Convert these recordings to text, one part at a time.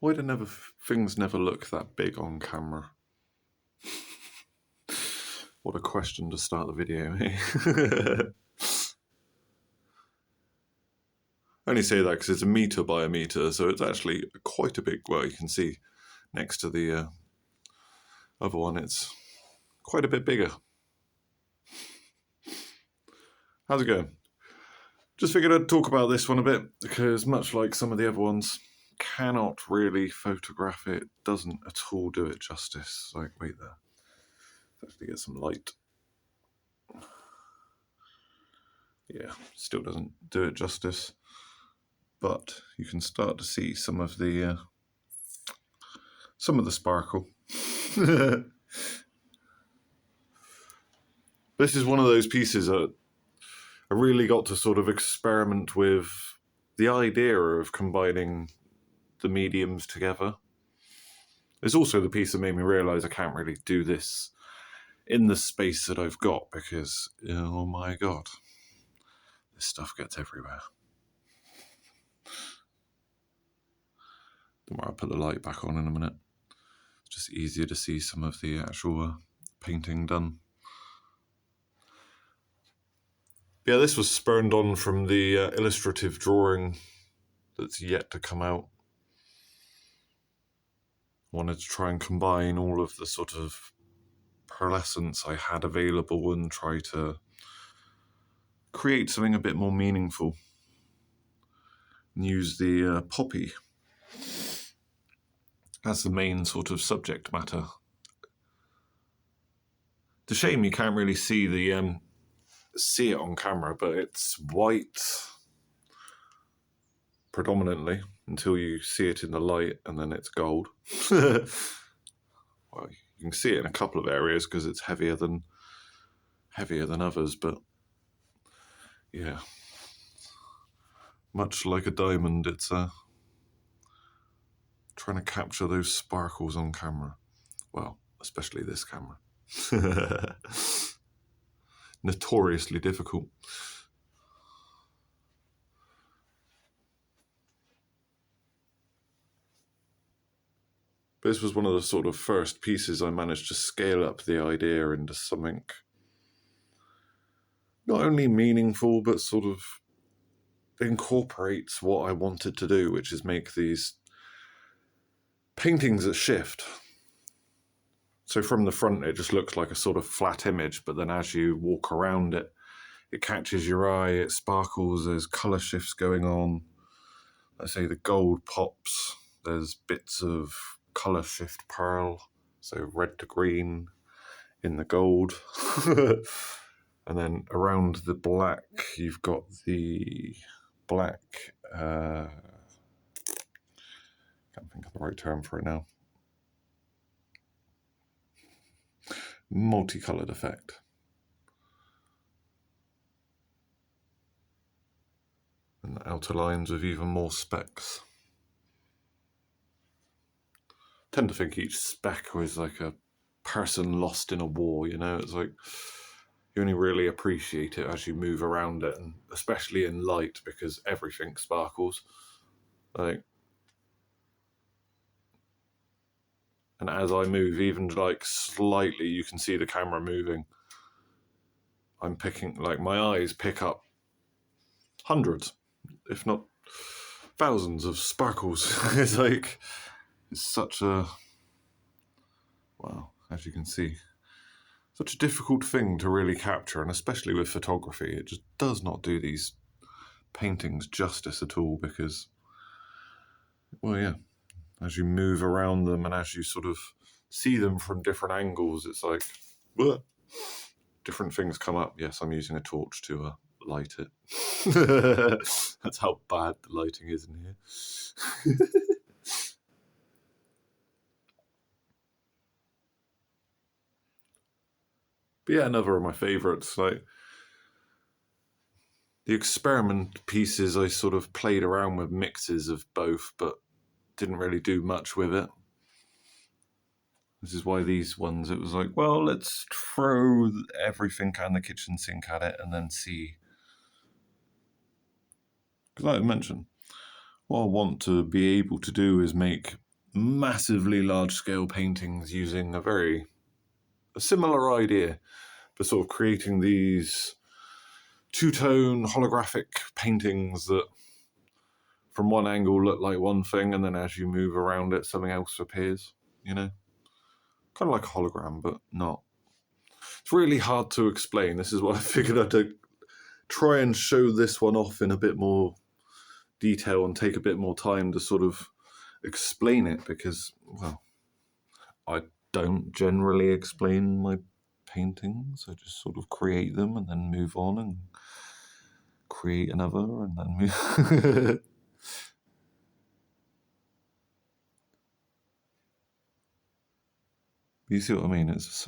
Why do things never look that big on camera? What a question to start the video, eh? I only say that because it's a meter by a meter, so it's actually quite a big. Well, you can see next to the other one, it's quite a bit bigger. How's it going? Just figured I'd talk about this one a bit because, much like some of the other ones, cannot really photograph it. Doesn't at all do it justice. Like, wait there. Let's actually get some light. Yeah, still doesn't do it justice. But you can start to see some of the sparkle. This is one of those pieces that I really got to sort of experiment with the idea of combining the mediums together. It's also the piece that made me realise I can't really do this in the space that I've got because, oh my god, this stuff gets everywhere. Don't worry, I'll put the light back on in a minute. It's just easier to see some of the actual painting done. Yeah, this was spurned on from the illustrative drawing that's yet to come out. I wanted to try and combine all of the sort of pearlescence I had available and try to create something a bit more meaningful. And use the poppy as the main sort of subject matter. It's a shame you can't really see it on camera, but it's white predominantly until you see it in the light, and then it's gold. Well, you can see it in a couple of areas because it's heavier than others, but yeah, much like a diamond, it's trying to capture those sparkles on camera. Well, especially this camera. Notoriously difficult. This was one of the sort of first pieces I managed to scale up the idea into something not only meaningful, but sort of incorporates what I wanted to do, which is make these paintings that shift. So from the front, it just looks like a sort of flat image, but then as you walk around it, it catches your eye, it sparkles, there's colour shifts going on. Let's say the gold pops, there's bits of colour shift pearl, so red to green in the gold. And then around the black, you've got the black, can't think of the right term for it now, multicoloured effect. And the outer lines with even more specks. I tend to think each speck was like a person lost in a war, you know? It's like you only really appreciate it as you move around it, and especially in light because everything sparkles. Like, and as I move, even like slightly, you can see the camera moving. I'm picking, like my eyes pick up hundreds, if not thousands of sparkles. It's like, it's such a, well, as you can see, such a difficult thing to really capture, and especially with photography, it just does not do these paintings justice at all because, well, yeah, as you move around them and as you sort of see them from different angles, it's like, bleh, different things come up. Yes, I'm using a torch to light it. That's how bad the lighting is in here. But yeah, another of my favourites. Like the experiment pieces, I sort of played around with mixes of both, but didn't really do much with it. This is why these ones, it was like, well, let's throw everything and the kitchen sink at it and then see. Because like I mentioned, what I want to be able to do is make massively large-scale paintings using a similar idea, but sort of creating these two-tone holographic paintings that from one angle look like one thing, and then as you move around it, something else appears, you know? Kind of like a hologram, but not. It's really hard to explain. This is what I figured I'd try and show this one off in a bit more detail and take a bit more time to sort of explain it, because, well, I don't generally explain my paintings. I just sort of create them and then move on and create another and then move. You see what I mean? It's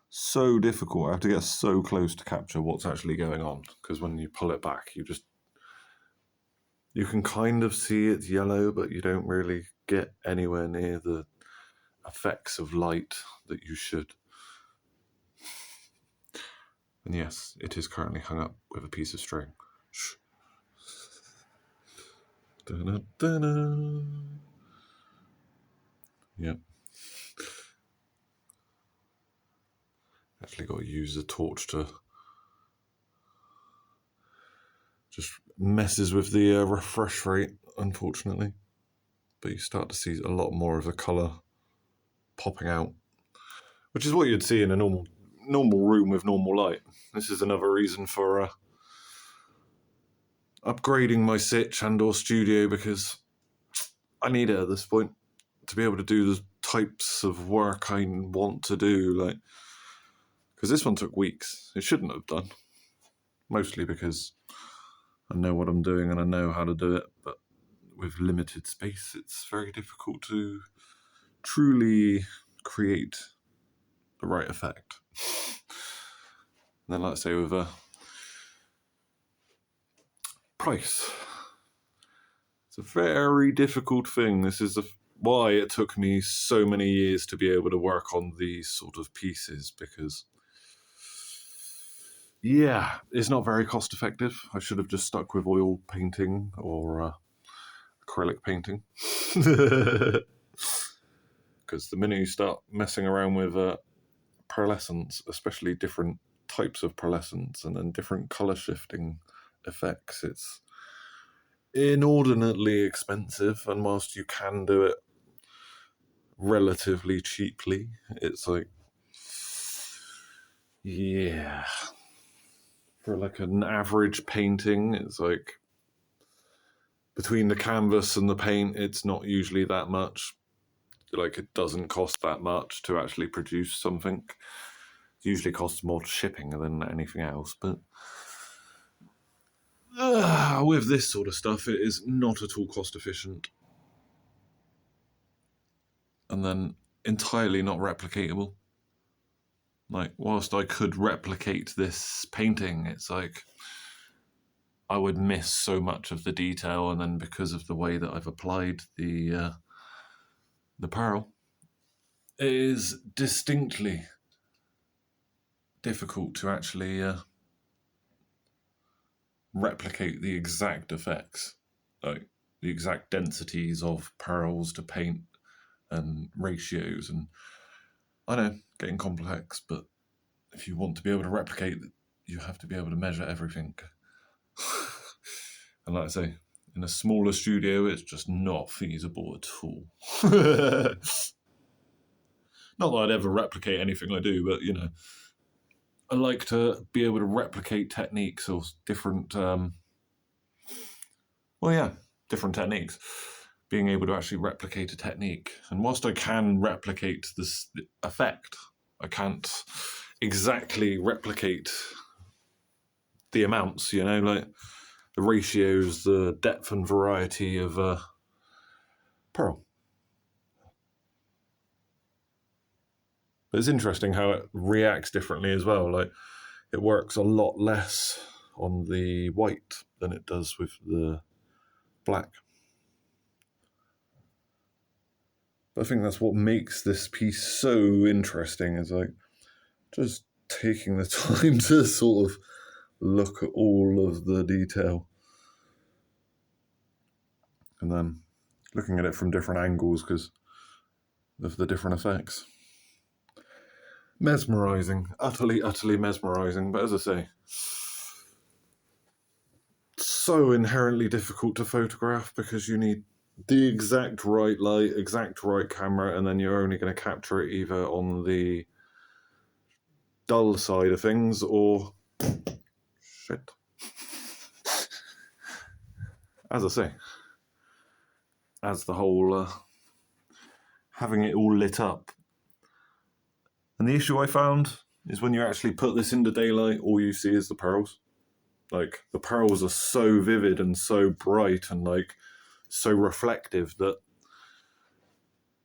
so difficult. I have to get so close to capture what's actually going on, because when you pull it back, you can kind of see it's yellow, but you don't really get anywhere near the effects of light that you should. And yes, it is currently hung up with a piece of string. Shh. Da-da-da-da. Yep. Actually got to use the torch to just messes with the refresh rate, unfortunately. But you start to see a lot more of the colour popping out, which is what you'd see in a normal room with normal light. This is another reason for upgrading my Sitch and/or studio, because I need it at this point to be able to do the types of work I want to do. Like, because this one took weeks. It shouldn't have done. Mostly because I know what I'm doing and I know how to do it, but with limited space, it's very difficult to truly create the right effect. And then, like I say, with a price, it's a very difficult thing. This is why it took me so many years to be able to work on these sort of pieces, because, yeah, it's not very cost effective. I should have just stuck with oil painting or acrylic painting. Because the minute you start messing around with pearlescents, especially different types of pearlescents and then different colour shifting effects, it's inordinately expensive. And whilst you can do it relatively cheaply, it's like, yeah, for like an average painting, it's like between the canvas and the paint, it's not usually that much. Like, it doesn't cost that much to actually produce something. It usually costs more shipping than anything else, but with this sort of stuff, it is not at all cost efficient. And then entirely not replicatable. Like, whilst I could replicate this painting, it's like I would miss so much of the detail, and then because of the way that I've applied the pearl, it is distinctly difficult to actually replicate the exact effects, like the exact densities of pearls to paint and ratios, and I know, getting complex, but if you want to be able to replicate, you have to be able to measure everything. And like I say, in a smaller studio, it's just not feasible at all. Not that I'd ever replicate anything I do, but, you know, I like to be able to replicate techniques or different, different techniques. Being able to actually replicate a technique. And whilst I can replicate this effect, I can't exactly replicate the amounts, you know, like the ratios, the depth and variety of pearl. But it's interesting how it reacts differently as well. Like, it works a lot less on the white than it does with the black. But I think that's what makes this piece so interesting, is like just taking the time to sort of look at all of the detail and then looking at it from different angles because of the different effects. Mesmerising, utterly, utterly mesmerising. But as I say, so inherently difficult to photograph because you need the exact right light, exact right camera, and then you're only going to capture it either on the dull side of things or shit. As I say, as the whole having it all lit up. And the issue I found is when you actually put this into daylight, all you see is the pearls. Like, the pearls are so vivid and so bright and like so reflective that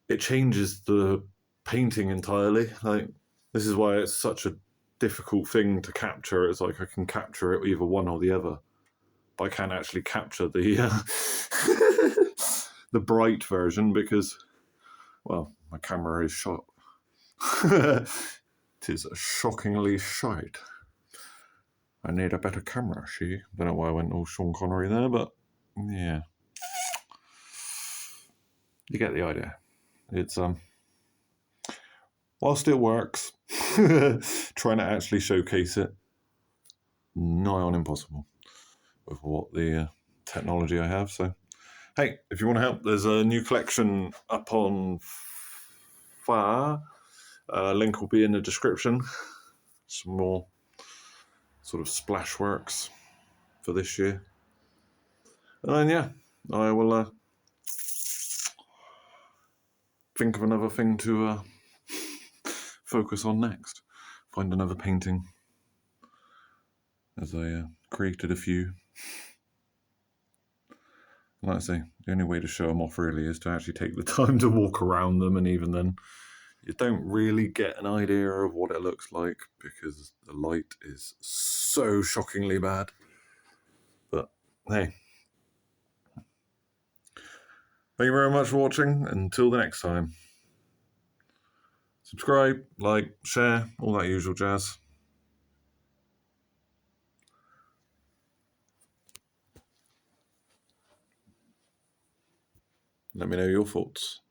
it changes the painting entirely. Like, this is why it's such a difficult thing to capture. It's like I can capture it either one or the other, but I can't actually capture the the bright version because, well, my camera is shot. It is shockingly shite. I need a better camera, she. Don't know why I went all Sean Connery there, but yeah. You get the idea. It's, whilst it works, trying to actually showcase it, nigh on impossible with what the technology I have. So, hey, if you want to help, there's a new collection up on Far. Link will be in the description. Some more sort of splash works for this year. And then, yeah, I will think of another thing to focus on next. Find another painting, as I created a few. Like I say, the only way to show them off really is to actually take the time to walk around them, and even then, you don't really get an idea of what it looks like because the light is so shockingly bad. But hey, thank you very much for watching. Until the next time, subscribe, like, share, all that usual jazz. Let me know your thoughts.